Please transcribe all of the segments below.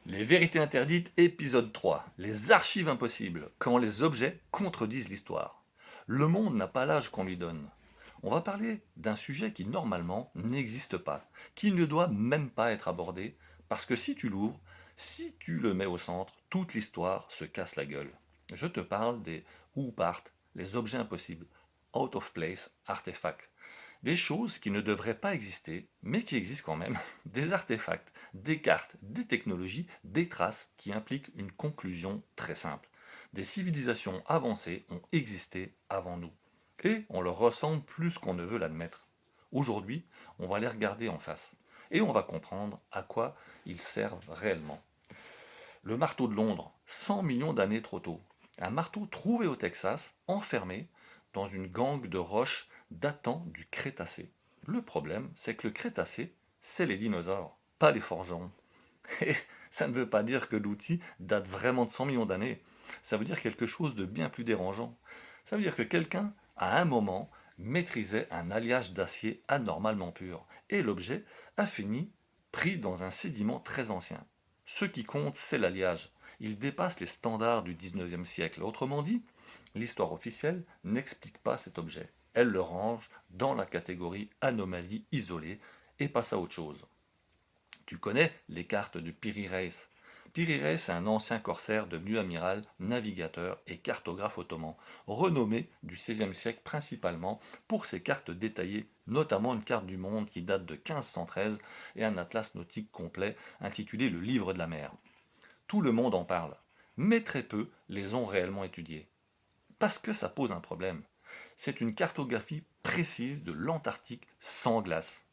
Les vérités interdites, épisode 3. Les archives impossibles, quand les objets contredisent l'histoire. Le monde n'a pas l'âge qu'on lui donne. On va parler d'un sujet qui normalement n'existe pas, qui ne doit même pas être abordé, parce que si tu l'ouvres, si tu le mets au centre, toute l'histoire se casse la gueule. Je te parle des who part, les objets impossibles, out of place, artefacts. Des choses qui ne devraient pas exister, mais qui existent quand même. Des artefacts, des cartes, des technologies, des traces qui impliquent une conclusion très simple. Des civilisations avancées ont existé avant nous. Et on leur ressemble plus qu'on ne veut l'admettre. Aujourd'hui, on va les regarder en face. Et on va comprendre à quoi ils servent réellement. Le marteau de Londres, 100 millions d'années trop tôt. Un marteau trouvé au Texas, enfermé dans une gangue de roches datant du Crétacé. Le problème, c'est que le Crétacé, c'est les dinosaures, pas les forgerons. Et ça ne veut pas dire que l'outil date vraiment de 100 millions d'années. Ça veut dire quelque chose de bien plus dérangeant. Ça veut dire que quelqu'un, à un moment, maîtrisait un alliage d'acier anormalement pur. Et l'objet a fini pris dans un sédiment très ancien. Ce qui compte, c'est l'alliage. Il dépasse les standards du 19e siècle. Autrement dit, l'histoire officielle n'explique pas cet objet. Elle le range dans la catégorie anomalie isolée et passe à autre chose. Tu connais les cartes de Piri Reis. Piri Reis est un ancien corsaire devenu amiral, navigateur et cartographe ottoman, renommé du XVIe siècle principalement pour ses cartes détaillées, notamment une carte du monde qui date de 1513 et un atlas nautique complet intitulé Le Livre de la mer. Tout le monde en parle, mais très peu les ont réellement étudiés. Parce que ça pose un problème. C'est une cartographie précise de l'Antarctique sans glace.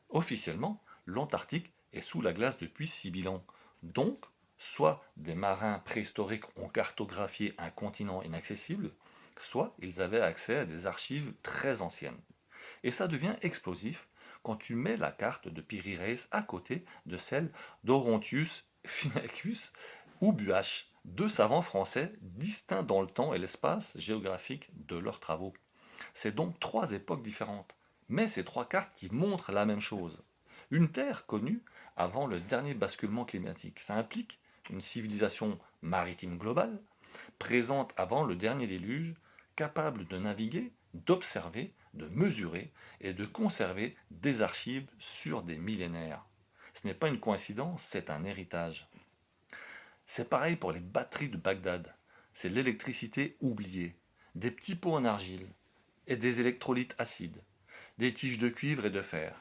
Officiellement, l'Antarctique est sous la glace depuis 6000 ans. Donc, soit des marins préhistoriques ont cartographié un continent inaccessible, soit ils avaient accès à des archives très anciennes. Et ça devient explosif quand tu mets la carte de Piri Reis à côté de celle d'Orontius, Finacus ou Buache, deux savants français distincts dans le temps et l'espace géographique de leurs travaux. C'est donc trois époques différentes, mais c'est trois cartes qui montrent la même chose. Une Terre connue avant le dernier basculement climatique. Ça implique une civilisation maritime globale, présente avant le dernier déluge, capable de naviguer, d'observer, de mesurer et de conserver des archives sur des millénaires. Ce n'est pas une coïncidence, c'est un héritage. C'est pareil pour les batteries de Bagdad. C'est l'électricité oubliée. Des petits pots en argile et des électrolytes acides. Des tiges de cuivre et de fer.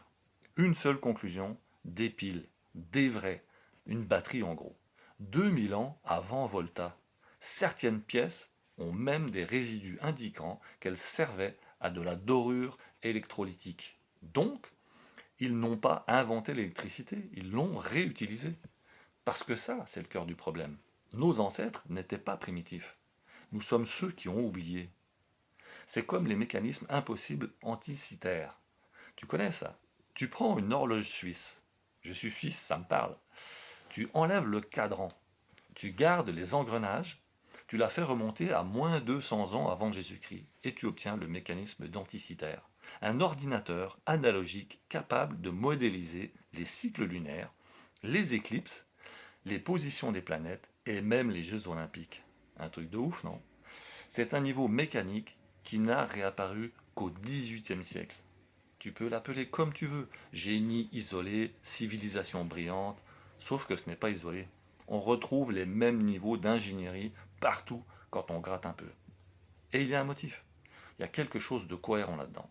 Une seule conclusion, des piles, des vrais, une batterie en gros. 2000 ans avant Volta. Certaines pièces ont même des résidus indiquant qu'elles servaient à de la dorure électrolytique. Donc, ils n'ont pas inventé l'électricité, ils l'ont réutilisée. Parce que ça, c'est le cœur du problème. Nos ancêtres n'étaient pas primitifs. Nous sommes ceux qui ont oublié. C'est comme les mécanismes impossibles anticitaires. Tu connais ça? Tu prends une horloge suisse. Je suis suisse, ça me parle. Tu enlèves le cadran. Tu gardes les engrenages. Tu la fais remonter à moins 200 ans avant Jésus-Christ. Et tu obtiens le mécanisme d'anticitaire. Un ordinateur analogique capable de modéliser les cycles lunaires, les éclipses, les positions des planètes et même les Jeux olympiques. Un truc de ouf, non? C'est un niveau mécanique qui n'a réapparu qu'au XVIIIe siècle. Tu peux l'appeler comme tu veux, génie isolé, civilisation brillante, sauf que ce n'est pas isolé. On retrouve les mêmes niveaux d'ingénierie partout quand on gratte un peu. Et il y a un motif. Il y a quelque chose de cohérent là-dedans.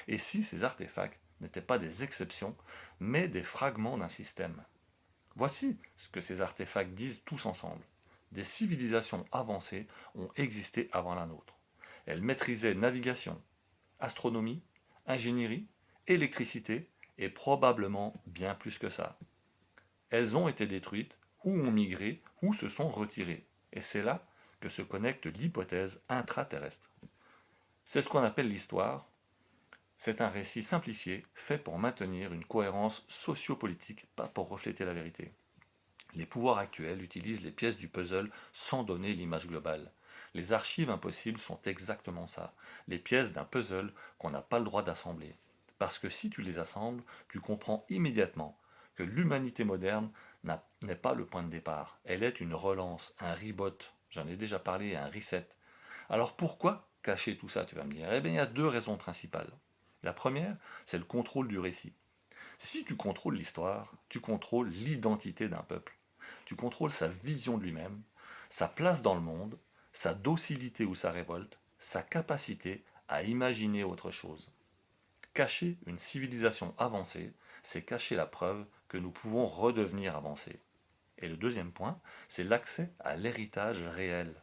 Et si ces artefacts n'étaient pas des exceptions, mais des fragments d'un système? Voici ce que ces artefacts disent tous ensemble. Des civilisations avancées ont existé avant la nôtre. Elles maîtrisaient navigation, astronomie, ingénierie, électricité et probablement bien plus que ça. Elles ont été détruites, ou ont migré, ou se sont retirées. Et c'est là que se connecte l'hypothèse intraterrestre. C'est ce qu'on appelle l'histoire. C'est un récit simplifié, fait pour maintenir une cohérence sociopolitique, pas pour refléter la vérité. Les pouvoirs actuels utilisent les pièces du puzzle sans donner l'image globale. Les archives impossibles sont exactement ça, les pièces d'un puzzle qu'on n'a pas le droit d'assembler. Parce que si tu les assembles, tu comprends immédiatement que l'humanité moderne n'est pas le point de départ. Elle est une relance, un rebot. J'en ai déjà parlé, un reset. Alors pourquoi cacher tout ça, tu vas me dire? Eh bien, il y a deux raisons principales. La première, c'est le contrôle du récit. Si tu contrôles l'histoire, tu contrôles l'identité d'un peuple. Tu contrôles sa vision de lui-même, sa place dans le monde, sa docilité ou sa révolte, sa capacité à imaginer autre chose. Cacher une civilisation avancée, c'est cacher la preuve que nous pouvons redevenir avancés. Et le deuxième point, c'est l'accès à l'héritage réel.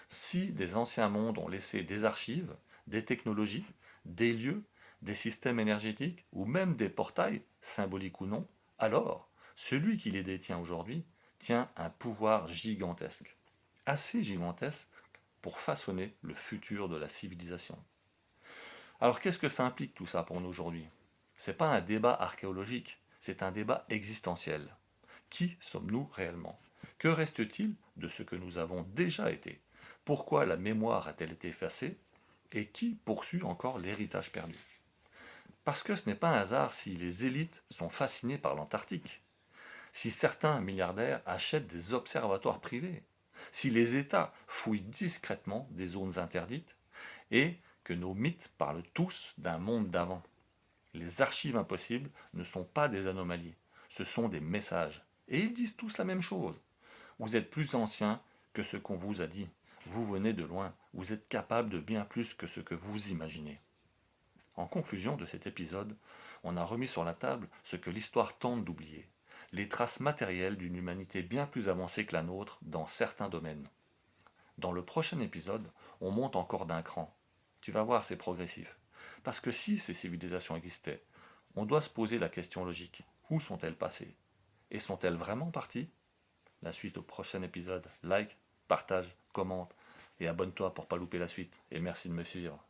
Si des anciens mondes ont laissé des archives, des technologies, des lieux, des systèmes énergétiques ou même des portails, symboliques ou non, alors celui qui les détient aujourd'hui tient un pouvoir gigantesque, assez gigantesque pour façonner le futur de la civilisation. Alors qu'est-ce que ça implique tout ça pour nous aujourd'hui? C'est pas un débat archéologique, c'est un débat existentiel. Qui sommes-nous réellement? Que reste-t-il de ce que nous avons déjà été? Pourquoi la mémoire a-t-elle été effacée? Et qui poursuit encore l'héritage perdu? Parce que ce n'est pas un hasard si les élites sont fascinées par l'Antarctique, si certains milliardaires achètent des observatoires privés, si les États fouillent discrètement des zones interdites, et que nos mythes parlent tous d'un monde d'avant. Les archives impossibles ne sont pas des anomalies, ce sont des messages. Et ils disent tous la même chose. Vous êtes plus ancien que ce qu'on vous a dit. Vous venez de loin. Vous êtes capable de bien plus que ce que vous imaginez. En conclusion de cet épisode, on a remis sur la table ce que l'histoire tente d'oublier. Les traces matérielles d'une humanité bien plus avancée que la nôtre dans certains domaines. Dans le prochain épisode, on monte encore d'un cran. Tu vas voir, c'est progressif. Parce que si ces civilisations existaient, on doit se poser la question logique. Où sont-elles passées? Et sont-elles vraiment parties? La suite au prochain épisode. Like, partage, commente et abonne-toi pour pas louper la suite. Et merci de me suivre.